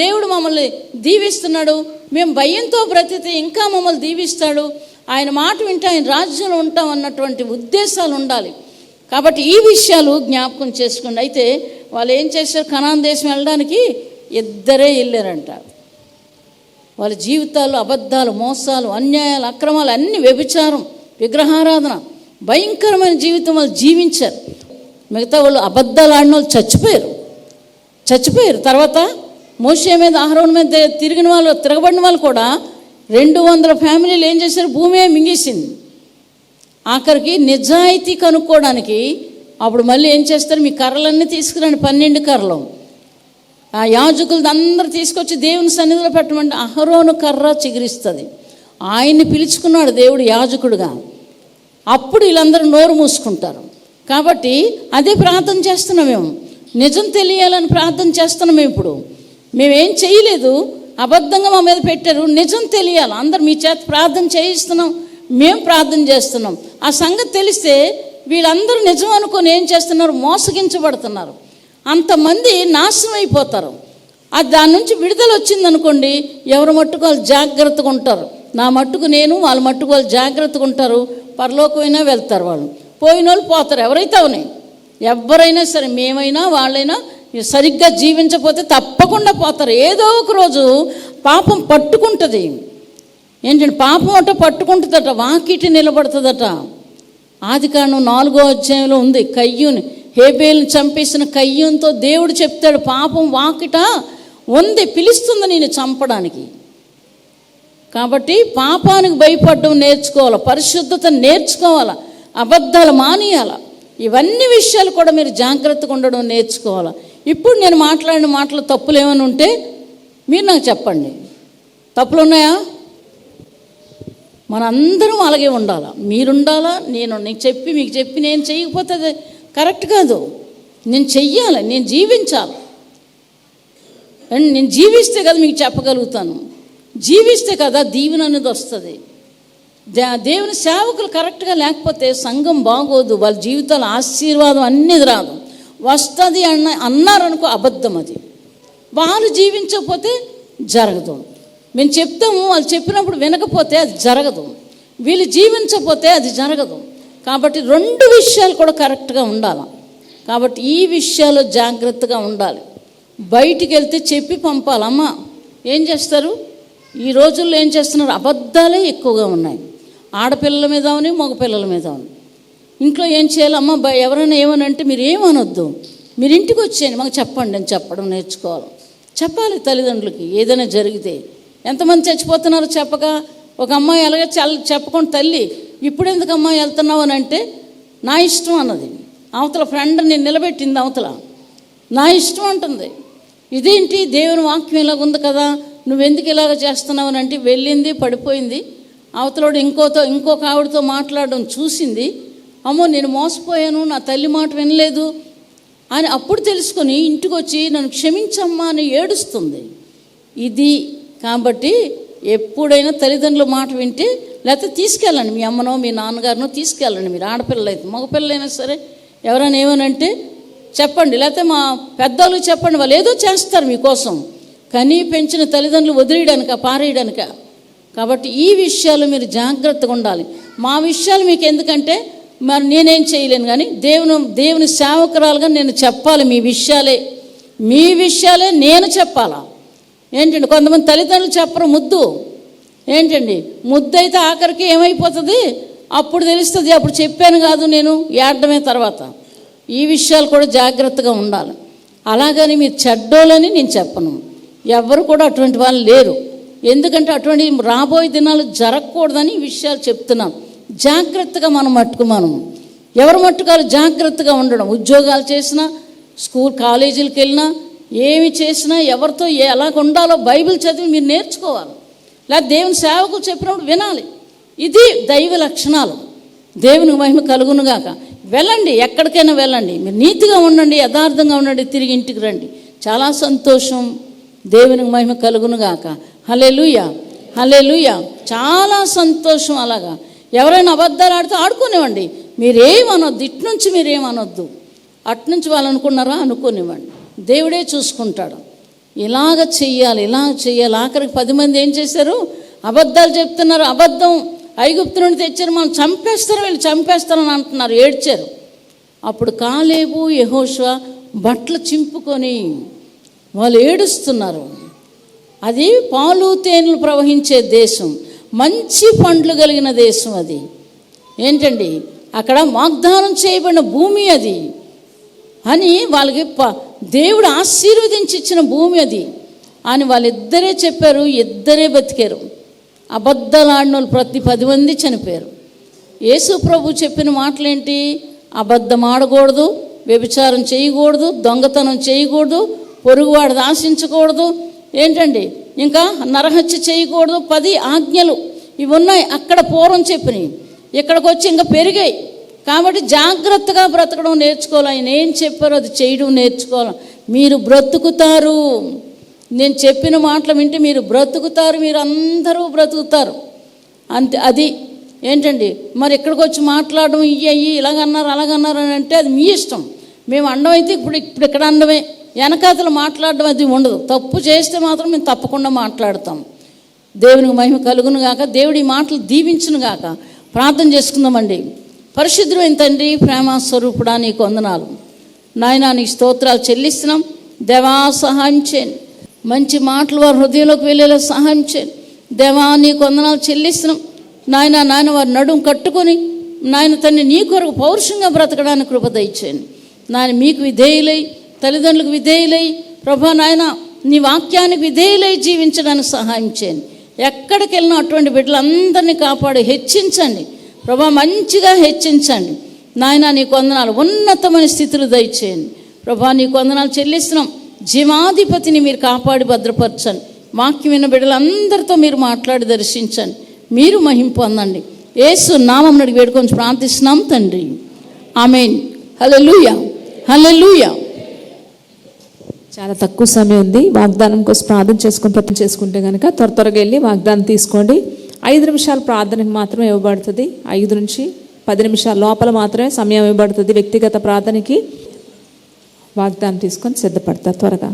దేవుడు మమ్మల్ని దీవిస్తున్నాడు, మేము భయంతో బ్రతికితే ఇంకా మమ్మల్ని దీవిస్తాడు, ఆయన మాట వింటే ఆయన రాజ్యంలో ఉంటాం అన్నటువంటి ఉద్దేశాలు ఉండాలి. కాబట్టి ఈ విషయాలు జ్ఞాపకం చేసుకోండి. అయితే వాళ్ళు ఏం చేశారు, కనాన్ దేశం వెళ్ళడానికి ఇద్దరే వెళ్ళారంట. వాళ్ళ జీవితాలు అబద్ధాలు, మోసాలు, అన్యాయాలు, అక్రమాలు, అన్ని వ్యభిచారం, విగ్రహారాధన, భయంకరమైన జీవితం వాళ్ళు జీవించారు. మిగతా వాళ్ళు అబద్ధాలు ఆడిన వాళ్ళు చచ్చిపోయారు. తర్వాత మోషే మీద, అహరోను మీద తిరగబడిన వాళ్ళు కూడా 200 ఫ్యామిలీలు ఏం చేశారు, భూమి మింగేసింది. ఆఖరికి నిజాయితీ కనుక్కోవడానికి అప్పుడు మళ్ళీ ఏం చేస్తారు, మీ కర్రలన్నీ తీసుకురండి, 12 కర్రలు. ఆ యాజకులు అందరూ తీసుకొచ్చి దేవుని సన్నిధిలో పెట్టమంటే అహరోను కర్ర చిగురిస్తుంది. ఆయన్ని పిలుచుకున్నాడు దేవుడు యాజకుడుగా. అప్పుడు వీళ్ళందరూ నోరు మూసుకుంటారు. కాబట్టి అదే ప్రార్థన చేస్తున్నాం మేము. నిజం తెలియాలని ప్రార్థన చేస్తున్నాం. ఇప్పుడు మేమేం చేయలేదు, అబద్ధంగా మా మీద పెట్టారు, నిజం తెలియాలి. అందరు మీ చేత ప్రార్థన చేయిస్తున్నాం, మేము ప్రార్థన చేస్తున్నాం. ఆ సంగతి తెలిస్తే వీళ్ళందరూ నిజం అనుకొని ఏం చేస్తున్నారు, మోసగించబడుతున్నారు. అంతమంది నాశనం అయిపోతారు. అది దాని నుంచి విడుదల వచ్చిందనుకోండి, ఎవరి మట్టుకు వాళ్ళు జాగ్రత్తగా ఉంటారు. నా మట్టుకు నేను, వాళ్ళ మట్టుకు వాళ్ళు జాగ్రత్తగా ఉంటారు. పరలోకమైనా వెళ్తారు. వాళ్ళు పోయిన వాళ్ళు పోతారు. ఎవరైతే అవునాయి, ఎవరైనా సరే, మేమైనా వాళ్ళైనా సరిగ్గా జీవించకపోతే తప్పకుండా పోతారు. ఏదో ఒక రోజు పాపం పట్టుకుంటుంది. ఏంటంటే పాపం అట పట్టుకుంటుందట, వాకిటి నిలబడుతుందట. ఆదికాండం 4వ అధ్యాయంలో ఉంది. కయ్యూని, హేబేలుని చంపేసిన కయ్యూన్తో దేవుడు చెప్తాడు, పాపం వాకిట ఉంది, పిలుస్తుంది నేను చంపడానికి. కాబట్టి పాపానికి భయపడడం నేర్చుకోవాలి, పరిశుద్ధత నేర్చుకోవాలి, అబద్ధాలు మానేయాలి. ఇవన్నీ విషయాలు కూడా మీరు జాగ్రత్తగా ఉండడం నేర్చుకోవాలి. ఇప్పుడు నేను మాట్లాడిన మాటలు తప్పులు ఏమైనా ఉంటే మీరు నాకు చెప్పండి. తప్పులు ఉన్నాయా? మనందరం అలాగే ఉండాలా. మీరుండాలా, మీకు చెప్పి నేను చేయకపోతే అది కరెక్ట్ కాదు. నేను చెయ్యాలి, నేను జీవించాలి. అండ్ నేను జీవిస్తే కదా మీకు చెప్పగలుగుతాను. జీవిస్తే కదా దీవెన అనేది వస్తుంది. దేవుని సేవకులు కరెక్ట్గా లేకపోతే సంఘం బాగోదు, వాళ్ళ జీవితాల ఆశీర్వాదం అన్నది రాదు. వస్తుంది అన్నారనుకో, అబద్ధం. అది వాళ్ళు జీవించకపోతే జరగదు. మేము చెప్తాము, వాళ్ళు చెప్పినప్పుడు వినకపోతే అది జరగదు. వీళ్ళు జీవించకపోతే అది జరగదు. కాబట్టి 2 విషయాలు కూడా కరెక్ట్గా ఉండాలి. కాబట్టి ఈ విషయాలు జాగ్రత్తగా ఉండాలి. బయటికి వెళ్తే చెప్పి పంపాలి. అమ్మ ఏం చేస్తారు ఈ రోజుల్లో, ఏం చేస్తున్నారు, అబద్ధాలే ఎక్కువగా ఉన్నాయి. ఆడపిల్లల మీద అవని, మగ పిల్లల మీద అవని. ఇంట్లో ఏం చేయాలి, అమ్మ ఎవరైనా ఏమనంటే మీరు ఏమనొద్దు, మీరు ఇంటికి వచ్చేయండి, మాకు చెప్పండి అని చెప్పడం నేర్చుకోవాలి. చెప్పాలి తల్లిదండ్రులకి. ఏదైనా జరిగితే ఎంతమంది చచ్చిపోతున్నారో చెప్పక, ఒక అమ్మాయి అలాగే చెప్పకుండా, తల్లి ఇప్పుడు ఎందుకు అమ్మాయి వెళ్తున్నావు అని అంటే, నా ఇష్టం అన్నది. అవతల ఫ్రెండ్ నేను నిలబెట్టింది, అవతల నా ఇష్టం అంటుంది. ఇదేంటి, దేవుని వాక్యం ఇలాగ ఉంది కదా, నువ్వెందుకు ఇలాగ చేస్తున్నావు అని అంటే, వెళ్ళింది, పడిపోయింది. అవతలోడు ఇంకొక ఆవిడతో మాట్లాడడం చూసింది. అమ్మో నేను మోసపోయాను, నా తల్లి మాట వినలేదు అని అప్పుడు తెలుసుకొని ఇంటికి వచ్చి నన్ను క్షమించమ్మా అని ఏడుస్తుంది. ఇది కాబట్టి ఎప్పుడైనా తల్లిదండ్రుల మాట వింటే, లేకపోతే తీసుకెళ్ళండి, మీ అమ్మనో మీ నాన్నగారినో తీసుకెళ్ళండి. మీరు ఆడపిల్లలు అయితే, మగపిల్లలైనా సరే, ఎవరైనా ఏమనంటే చెప్పండి, లేకపోతే మా పెద్దవాళ్ళకి చెప్పండి, వాళ్ళు ఏదో చేస్తారు మీకోసం. కనీ పెంచిన తల్లిదండ్రులు వదిలేయడానిక, పారేయడానిక. కాబట్టి ఈ విషయాలు మీరు జాగ్రత్తగా ఉండాలి. మా విషయాలు మీకు ఎందుకంటే మరి నేనేం చేయలేను, కానీ దేవుని సేవకురాలుగా నేను చెప్పాలి. మీ విషయాలే నేను చెప్పాలా. ఏంటండి, కొంతమంది తల్లిదండ్రులు చెప్పరు ముద్దు. ఏంటండి, ముద్దు అయితే ఆఖరికి ఏమైపోతుంది, అప్పుడు తెలుస్తుంది, అప్పుడు చెప్పాను కాదు నేను, ఏడమే తర్వాత. ఈ విషయాలు కూడా జాగ్రత్తగా ఉండాలి. అలాగని మీరు చెడ్డోళ్ళని నేను చెప్పను. ఎవరు కూడా అటువంటి వాళ్ళు లేరు. ఎందుకంటే అటువంటి రాబోయే దినాలు జరగకూడదని ఈ విషయాలు చెప్తున్నాం. జాగ్రత్తగా మనం ఎవరి మట్టుకాలు జాగ్రత్తగా ఉండడం. ఉద్యోగాలు చేసినా, కాలేజీలకు వెళ్ళినా, ఏమి చేసినా ఎవరితో ఎలాగ ఉండాలో బైబిల్ చదివి మీరు నేర్చుకోవాలి. లేదా దేవుని సేవకులు చెప్పినప్పుడు వినాలి. ఇది దైవ లక్షణాలు. దేవునికి మహిమ కలుగునుగాక. వెళ్ళండి, ఎక్కడికైనా వెళ్ళండి, మీరు నీతిగా ఉండండి, యథార్థంగా ఉండండి, తిరిగి ఇంటికి రండి. చాలా సంతోషం. దేవునికి మహిమ కలుగునుగాక. హల్లెలూయా, హల్లెలూయా. చాలా సంతోషం. అలాగా ఎవరైనా అబద్ధాలు ఆడితే ఆడుకోనివ్వండి, మీరేమనొద్దు. ఇట్నుంచి మీరేమనొద్దు, అట్నుంచి వాళ్ళు అనుకున్నారా అనుకోనివ్వండి. దేవుడే చూసుకుంటాడు. ఇలాగ చెయ్యాలి. ఆఖరికి 10 మంది ఏం చేశారు, అబద్ధాలు చెప్తున్నారు. అబద్ధం, ఐగుప్తు నుండి తెచ్చారు, మనం చంపేస్తారు, వీళ్ళు చంపేస్తారని అంటున్నారు, ఏడ్చారు. అప్పుడు కాలేబు యెహోషువ బట్టలు చింపుకొని వాళ్ళు ఏడుస్తున్నారు. అది పాలు తేనెలు ప్రవహించే దేశం, మంచి పండ్లు కలిగిన దేశం. అది ఏంటండి, అక్కడ వాగ్దానం చేయబడిన భూమి అది అని వాళ్ళకి దేవుడు ఆశీర్వదించి ఇచ్చిన భూమి అది అని వాళ్ళిద్దరే చెప్పారు. ఇద్దరే బతికారు. అబద్ధాలాడిన వాళ్ళు ప్రతి 10 మంది చనిపోయారు. యేసు ప్రభు చెప్పిన మాటలేంటి? అబద్ధం ఆడకూడదు, వ్యభిచారం చేయకూడదు, దొంగతనం చేయకూడదు, పొరుగువాడిది ఆశించకూడదు, ఏంటండి ఇంకా నరహత్య చేయకూడదు. 10 ఆజ్ఞలు ఇవి ఉన్నాయి అక్కడ పూర్వం చెప్పినవి. ఇక్కడికి వచ్చి ఇంకా పెరిగాయి. కాబట్టి జాగ్రత్తగా బ్రతకడం నేర్చుకోవాలి. ఆయన ఏం చెప్పారో అది చేయడం నేర్చుకోవాలి. మీరు బ్రతుకుతారు. నేను చెప్పిన మాటలు వింటే మీరు బ్రతుకుతారు, మీరు అందరూ బ్రతుకుతారు. అంతే. అది ఏంటండి, మరి ఇక్కడికి వచ్చి మాట్లాడడం ఇయ్యి ఇలాగన్నారు అలాగన్నారు అని అంటే అది మీ ఇష్టం. మేము అండం అయితే ఇప్పుడు ఇక్కడ అండమే, వెనకాతలు మాట్లాడడం అది ఉండదు. తప్పు చేస్తే మాత్రం మేము తప్పకుండా మాట్లాడతాం. దేవునికి మహిమ కలుగును గాక, దేవుడి మాటలు దీవించును గాక. ప్రార్థన చేసుకుందామండి. పరిశుద్ధుడైన తండ్రి, ప్రేమ స్వరూపుడా, నీకు వందనాలు నాయనా, నీకు స్తోత్రాలు చెల్లిస్తున్నాం. దేవా సహాయం చేయండి, మంచి మాటలు వారి హృదయంలోకి వెళ్ళేలా సహాయం చేయండి. దేవా నీకు వందనాలు చెల్లిస్తున్నాం నాయన. వారి నడుము కట్టుకొని నాయన తండ్రి నీ కొరకు పౌరుషంగా బ్రతకడానికి కృప దయచేయండి నాయన. మీకు విధేయులై, తల్లిదండ్రులకు విధేయులై ప్రభా నాయన, నీ వాక్యానికి విధేయులై జీవించడానికి సహాయం చేయండి. ఎక్కడికి వెళ్ళినా అటువంటి బిడ్డలందరినీ కాపాడి హెచ్చించండి ప్రభా, మంచిగా హెచ్చించండి నాయన. నీకు వందనాలు, ఉన్నతమైన స్థితులు దయచేయండి ప్రభా. నీకు వందనాలు చెల్లిస్తున్నాం. జీవాధిపతిని మీరు కాపాడి భద్రపరచండి. వాక్యం విన్న బిడ్డలందరితో మీరు మాట్లాడి దర్శించండి. మీరు మహిమ పొందండి. యేసు నామం అడిగి వేడుకొని ప్రార్థిస్తున్నాం తండ్రి, ఆమేన్. హల్లెలూయా, హల్లెలూయా. చాలా తక్కువ సమయం ఉంది. వాగ్దానం కోసం ప్రార్థన చేసుకుంటే కనుక త్వరగా వెళ్ళి వాగ్దానం తీసుకోండి. 5 నిమిషాలు ప్రార్థనకు మాత్రమే ఇవ్వబడుతుంది. 5 నుంచి 10 నిమిషాల లోపల మాత్రమే సమయం ఇవ్వబడుతుంది వ్యక్తిగత ప్రార్థనకి. వాగ్దానం తీసుకొని సిద్ధపడతారు త్వరగా.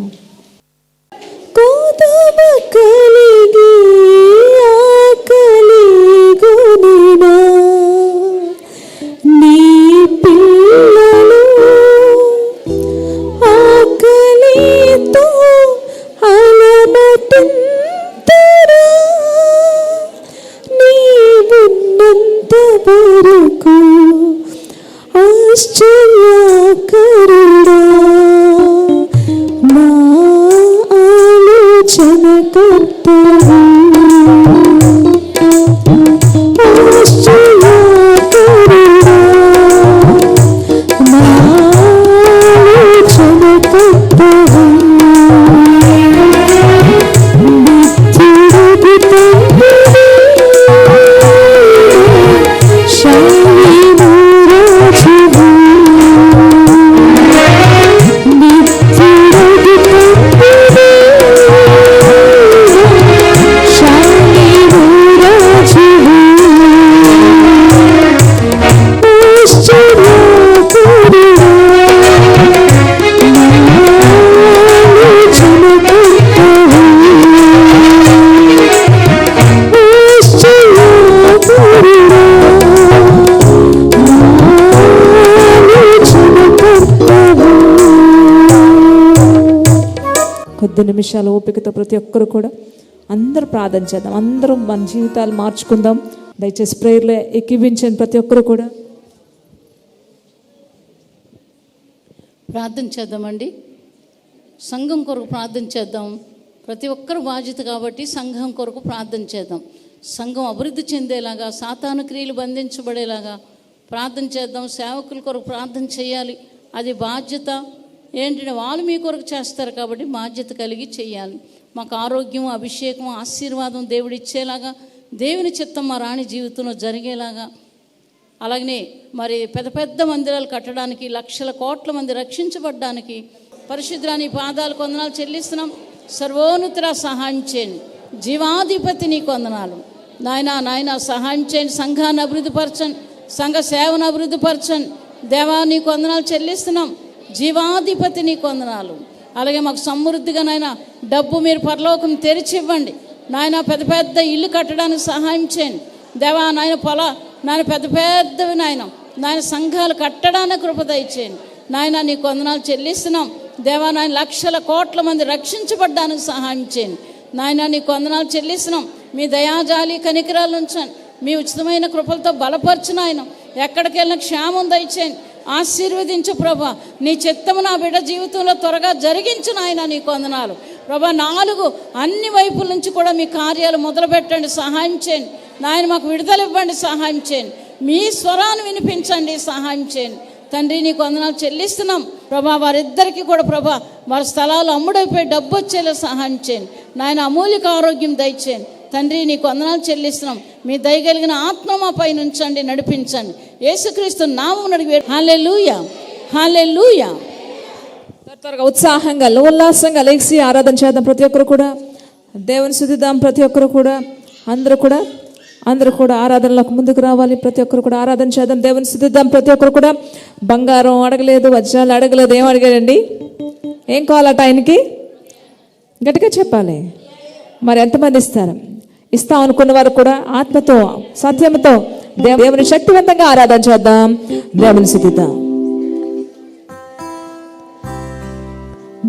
కొద్ది నిమిషాలు ఓపికతో ప్రతి ఒక్కరు కూడా అందరూ ప్రార్థన చేద్దాం. అందరూ మన జీవితాలు మార్చుకుందాం. దయచేసి ప్రేయర్లో ఎక్కివించండి ప్రతి ఒక్కరు కూడా. ప్రార్థన చేద్దామండి. సంఘం కొరకు ప్రార్థన చేద్దాం. ప్రతి ఒక్కరు బాధ్యత కాబట్టి సంఘం కొరకు ప్రార్థన చేద్దాం. సంఘం అభివృద్ధి చెందేలాగా, సాతాను క్రియలు బంధించబడేలాగా ప్రార్థన చేద్దాం. సేవకుల కొరకు ప్రార్థన చేయాలి. అది బాధ్యత. ఏంటంటే వాళ్ళు మీ కొరకు చేస్తారు కాబట్టి బాధ్యత కలిగి చేయాలి. మాకు ఆరోగ్యం, అభిషేకం, ఆశీర్వాదం దేవుడు ఇచ్చేలాగా, దేవుని చిత్తం మా రాణి జీవితంలో జరిగేలాగా, అలాగనే మరి పెద్ద పెద్ద మందిరాలు కట్టడానికి, లక్షల కోట్ల మంది రక్షించబడ్డానికి పరిశుద్ధాని పాదాలకు వందనాలు చెల్లిస్తున్నాం. సర్వోన్నతుల సహాయం చేయండి. జీవాధిపతి నీకు వందనాలు నాయన. సహాయం చేయండి. సంఘాన్ని అభివృద్ధిపరచండి, సంఘ సేవను అభివృద్ధిపరచండి. దేవా నీకు వందనాలు చెల్లిస్తున్నాం. జీవాధిపతి నీకు వందనాలు. అలాగే మాకు సమృద్ధిగా నాయన డబ్బు మీరు పరలోకం తెరిచి ఇవ్వండి నాయన. పెద్ద పెద్ద ఇల్లు కట్టడానికి సహాయం చేయండి దేవా. నాయన పెద్ద పెద్దవి నాయన నాయన సంఘాలు కట్టడానికి కృప దయచేయండి నాయన. నీకు వందనాలు చెల్లిస్తున్నాం దేవా. నాయన లక్షల కోట్ల మంది రక్షించబడ్డానికి సహాయం చేయండి నాయన. నీకు వందనాలు చెల్లిస్తున్నాం. మీ దయాజాలి కనికరాలు ఉంచండి. మీ ఉచితమైన కృపలతో బలపరచిన ఆయన ఎక్కడికి వెళ్ళిన క్షేమం దయచేయండి. ఆశీర్వదించు ప్రభా. నీ చిత్తము నా బిడ్డ జీవితంలో త్వరగా జరిగించిన ఆయన నీకు వందనాలు ప్రభా. 4 అన్ని వైపుల నుంచి కూడా మీ కార్యాలు మొదలు పెట్టండి, సహాయం చేయండి నాయన. మాకు విడుదల ఇవ్వండి, సహాయం చేయండి. మీ స్వరాన్ని వినిపించండి, సహాయం చేయండి తండ్రి. నీకు వందనాలు చెల్లిస్తున్నాం ప్రభా. వారిద్దరికీ కూడా ప్రభా వారి స్థలాలు అమ్ముడైపోయి డబ్బు వచ్చేలా సహాయం చేయండి నాయన. అమూలిక ఆరోగ్యం దయచేయండి తండ్రి. నీకు వందనాలు చెల్లిస్తున్నాం. మీ దయగలిగిన ఆత్మ మా పైన ఉంచండి, నడిపించండి. యేసుక్రీస్తు నామమున అడిగి హల్లెలూయా, హల్లెలూయా. త్వరగా ఉత్సాహంగా ఉల్లాసంగా లేచి ఆరాధన చేద్దాం. ప్రతి ఒక్కరు కూడా దేవుని స్తుతిద్దాం. ప్రతి ఒక్కరు కూడా అందరూ కూడా ఆరాధనలకు ముందుకు రావాలి. ప్రతి ఒక్కరు కూడా ఆరాధన చేద్దాం, దేవుని స్తుతిద్దాం. ప్రతి ఒక్కరు కూడా బంగారం అడగలేదు, వజ్రాలు అడగలేదు. ఏం అడిగాడండి? ఏం కావాలట ఆయనకి? గట్టిగా చెప్పాలి. మరి ఎంతమంది ఇస్తారు? ఇస్తాం అనుకున్న వారు కూడా ఆత్మతో సత్యంతో దేవుని శక్తివంతంగా ఆరాధన చేద్దాం, దేవుని స్తుతిద్దాం.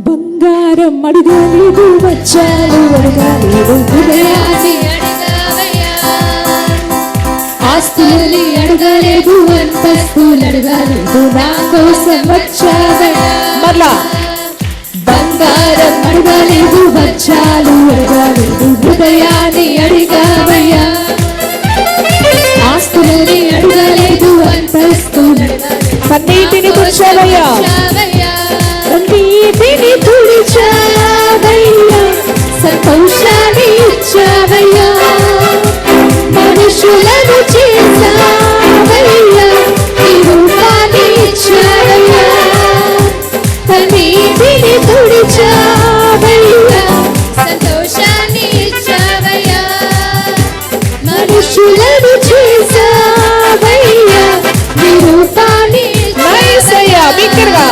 బంగారం అడగలేదు, వజ్రాలు అడగలేదు, హృదయాన్ని అడగావయ్యా. ఆస్తులని అడగలేదు, అంతస్తులు అడగలేదు, నా కోసం వచ్చావయ్యా. మరలా బంగారం అడగలేదు, వజ్రాలు అడగలేదు, హృదయాన్ని అడిగావయ్యా. ఆస్తులని అడగలేదు, అంతస్తులు అడగలేదు, కన్నీటిని తుడిచావయ్యా. కన్నీటిని తుడిచావయ్యా, సంతోషాన్ని ఇచ్చావయ్యా. మనుషులను చేసావయ్యా, నీ రూపాన్ని ఇచ్చావయ్యా. కన్నీటిని తుడిచావయ్యా, సంతోషాన్ని ఇచ్చావయ్యా. మనుషులను చేసావయ్యా, నీ రూపాన్ని నైసయ్యా. బిగ్గరగా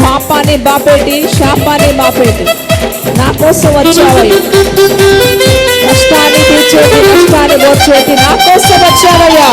పాపాన్ని బాపేటి, శాపాన్ని మాపేటి, నా కోసం వచ్చావయ్యా. కష్టాన్ని తీర్చేటి, కష్టాన్ని వచ్చేటి, నా కోసం వచ్చావయ్యా.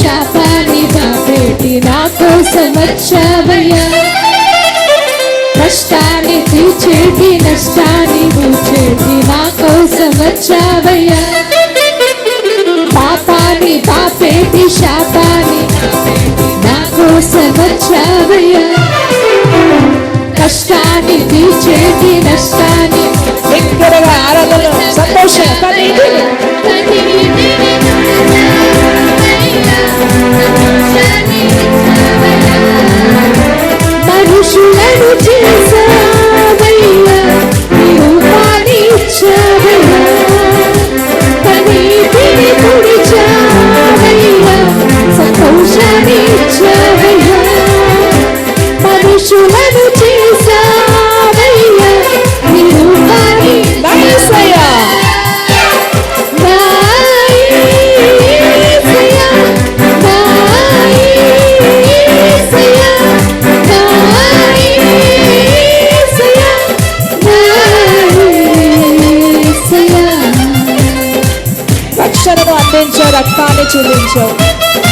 శాపాన్ని బాపేటి, నా కోసం వచ్చావయ్యా. కష్టాన్ని తీర్చేటి, నష్టాన్ని మూచేటి, నా కోసం వచ్చావయ్యా. పాపాన్ని బాపేటి, శాపాన్ని నా కోసం వచ్చావయ్యా. కష్టాన్ని తీర్చేటి, నష్టాన్ని బిగ్గరగా ఆరాధన సంతోషం. మనుషులను చేసావయ్యా, నీ రూపాన్ని ఇచ్చావయ్యా. కన్నీటిని తుడిచావయ్యా, సంతోషాన్ని ఇచ్చావయ్యా. మనుషులను చేసావయ్యా, నీ రూపాన్ని నైసయ్యా. రక్షణను అందించావు, రక్తాన్ని చూపించావు,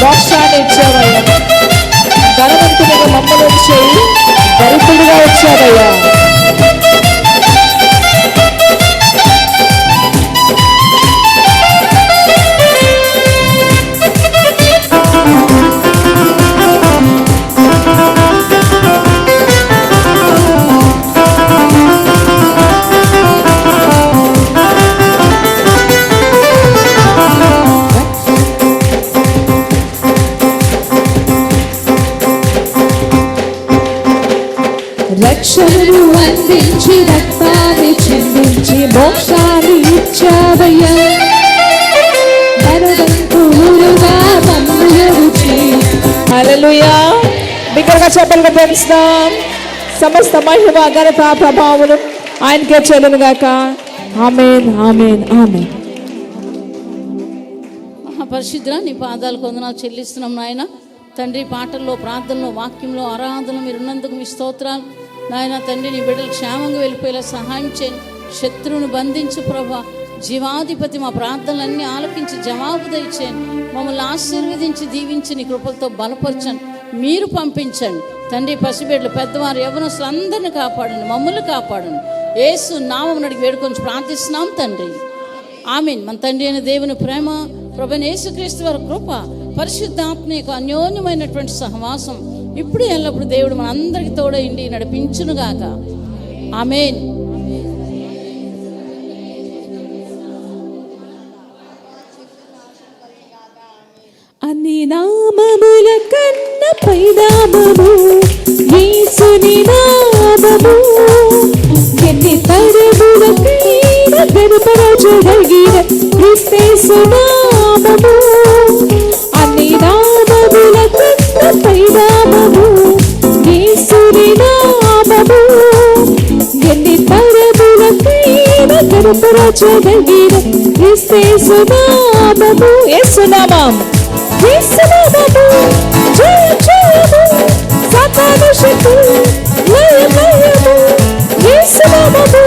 మోక్షాన్ని ఇచ్చావయ్యా. ధనవంతునిగా మమ్మల్ని చేయి, దరిద్రుడిగా వచ్చావయ్యా. హల్లెలూయా. బిగ్గరగా చెప్పలుగా తెలుస్తాం. సమస్త మహిమ ఘనత ప్రభావములు ఆయనకే చెల్లును గాక. ఆమేన్, ఆమేన్, ఆమేన్. మహాపరిశుద్ధుడా, నీ పాదాలకు వందనాలు చెల్లిస్తున్నాం నాయన. తండ్రి, పాటల్లో, ప్రార్థనలో, వాక్యంలో, ఆరాధనలో మీరు ఉన్నందుకు మీ స్తోత్రాలు నాయన. తండ్రి, నీ బిడ్డలు క్షేమంగా వెళ్ళిపోయేలా సహాయం చేయండి. శత్రువును బంధించు ప్రభా. జీవాధిపతి, మా ప్రార్థనలన్నీ ఆలకించి జవాబు దయచేయండి. మమ్మల్ని ఆశీర్వదించి దీవించి నీ కృపలతో బలపరచండి. మీరు పంపించండి తండ్రి. పసిబిడ్డలు, పెద్దవారు, యవ్వనస్తులు అందరిని కాపాడండి, మమ్మల్ని కాపాడండి. యేసు నామమున అడిగి వేడుకొని ప్రార్థిస్తున్నాం తండ్రి, ఆమేన్. మన తండ్రి అయిన దేవుని ప్రేమ, ప్రభువైన యేసుక్రీస్తు వారి కృప, పరిశుద్ధాత్మ యొక్క అన్యోన్యమైనటువంటి సహవాసం ఇప్పుడు ఎల్లప్పుడు దేవుడు మన అందరికి తోడైండి నడిపించునుగాక. ఆమేన్. అన్ని నామముల కన్న పైనామము యేసుని నామము. ఎన్ని తరములకైనా గర్భరచదగిన క్రీస్తు నామము. అన్ని నామముల కన్న పైనామము యేసుని నామము. ఎన్ని తరములకైనా గర్భరచదగిన క్రీస్తు నామము. యేసు నామం, యేసు నామము జయ జయము, సాతాను శక్తి లయ లయము. యేసు నామము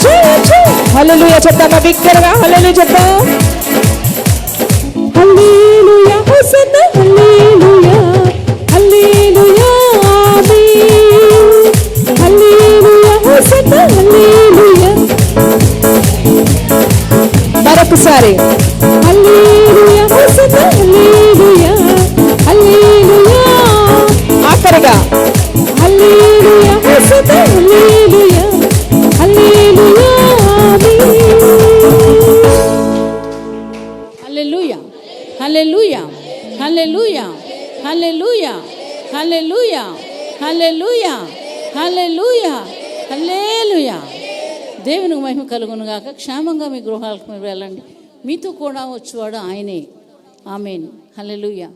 జయ జయ. హల్లెలూయా చెప్తామా బిగ్గరగా? హల్లెలూయా చెప్తాం. Hallelujah hosanna hallelujah hallelujah amen. Hallelujah hosanna hallelujah. మరొకసారి హల్లెలూయా హోసన్న హల్లెలూయా హల్లెలూయా. ఆఖరిగా హల్లెలూయా హోసన్న హల్లెలూయా హల్లెలూయా ఆమేన్. హల్లెలూయా, హల్లెలూయా, హల్లెలూయా, హల్లెలూయా, హల్లెలూయా, హల్లెలూయా, హల్లెలూయా, హల్లెలూయా. దేవునికి మహిమ కలుగును గాక. క్షేమంగా మీ గృహాలకు మీరు వెళ్ళండి. మీతో కూడా వచ్చేవాడు ఆయనే. ఆమేన్. హల్లెలూయా.